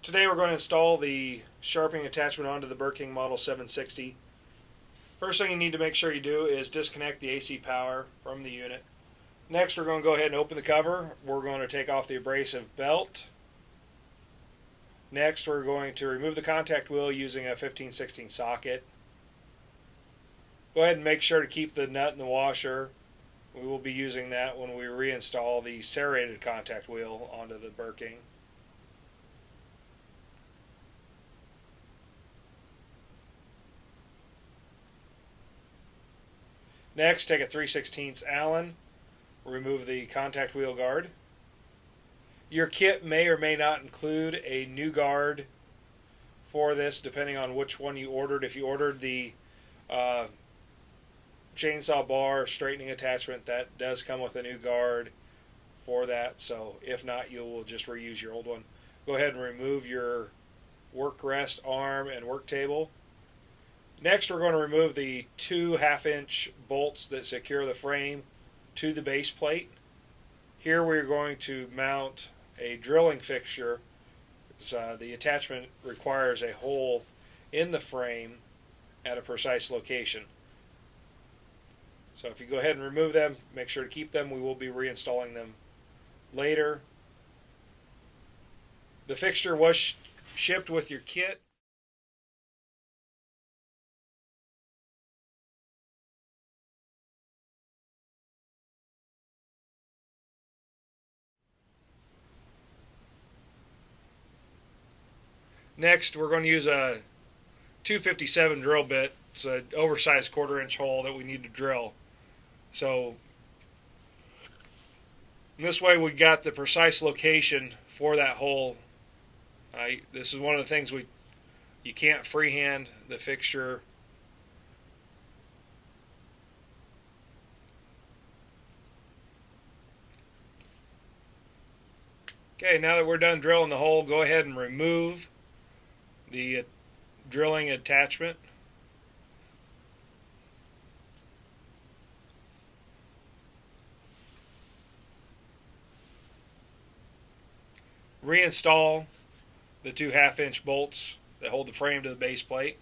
Today we're going to install the sharpening attachment onto the Burger King Model 760. First thing you need to make sure you do is disconnect the AC power from the unit. Next we're going to go ahead and open the cover. We're going to take off the abrasive belt. Next we're going to remove the contact wheel using a 15/16 socket. Go ahead and make sure to keep the nut in the washer. We will be using that when we reinstall the serrated contact wheel onto the Burger King. Next, take a 3/16 Allen, remove the contact wheel guard. Your kit may or may not include a new guard for this, depending on which one you ordered. If you ordered the chainsaw bar straightening attachment, that does come with a new guard for that. So if not, you will just reuse your old one. Go ahead and remove your work rest arm and work table. Next, we're going to remove the 2 1/2-inch bolts that secure the frame to the base plate. Here we're going to mount a drilling fixture. The attachment requires a hole in the frame at a precise location. So if you go ahead and remove them, make sure to keep them. We will be reinstalling them later. The fixture was shipped with your kit. Next, we're going to use a 257 drill bit. It's an oversized 1/4-inch hole that we need to drill. So this way we got the precise location for that hole. This is one of the things you can't freehand the fixture. Okay, now that we're done drilling the hole, go ahead and remove the drilling attachment. Reinstall the 2 1/2-inch bolts that hold the frame to the base plate.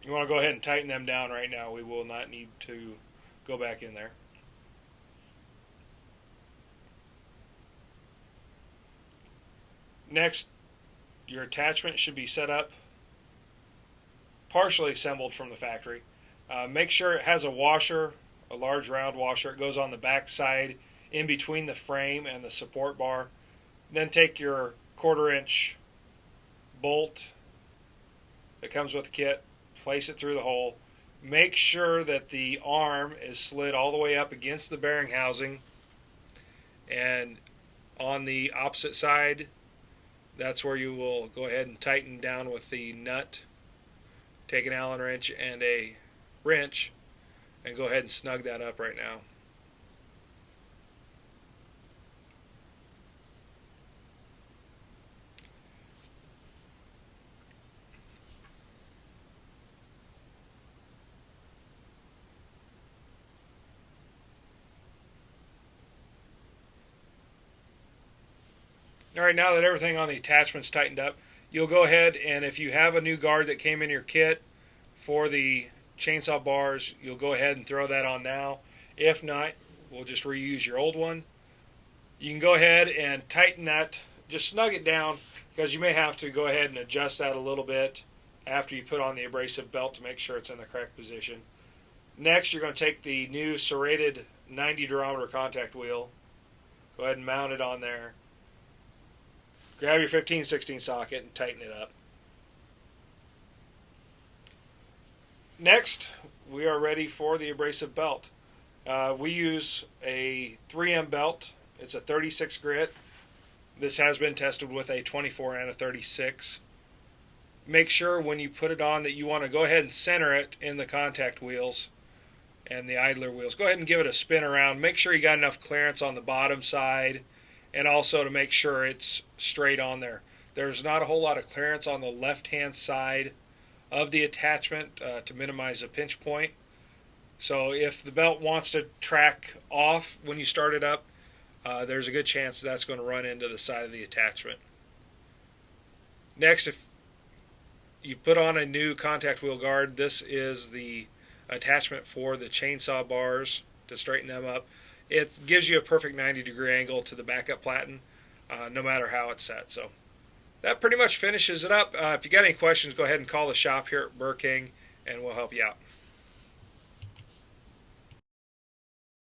You want to go ahead and tighten them down right now. We will not need to go back in there. Next, your attachment should be set up, partially assembled from the factory. Make sure it has a washer, a large round washer. It goes on the back side in between the frame and the support bar. Then take your 1/4-inch bolt that comes with the kit, place it through the hole. Make sure that the arm is slid all the way up against the bearing housing, and on the opposite side, that's where you will go ahead and tighten down with the nut. Take an Allen wrench and a wrench and go ahead and snug that up right now. Alright, now that everything on the attachment's tightened up, you'll go ahead and if you have a new guard that came in your kit for the chainsaw bars, you'll go ahead and throw that on now. If not, we'll just reuse your old one. You can go ahead and tighten that, just snug it down, because you may have to go ahead and adjust that a little bit after you put on the abrasive belt to make sure it's in the correct position. Next, you're going to take the new serrated 90 durometer contact wheel, go ahead and mount it on there. Grab your 15/16 socket and tighten it up. Next, we are ready for the abrasive belt. We use a 3M belt. It's a 36 grit. This has been tested with a 24 and a 36. Make sure when you put it on that you want to go ahead and center it in the contact wheels and the idler wheels. Go ahead and give it a spin around. Make sure you got enough clearance on the bottom side, and also to make sure it's straight on there. There's not a whole lot of clearance on the left-hand side of the attachment to minimize the pinch point. So if the belt wants to track off when you start it up, there's a good chance that's going to run into the side of the attachment. Next, if you put on a new contact wheel guard, this is the attachment for the chainsaw bars to straighten them up. It gives you a perfect 90-degree angle to the backup platen, no matter how it's set. So that pretty much finishes it up. If you got any questions, go ahead and call the shop here at Burr King, and we'll help you out.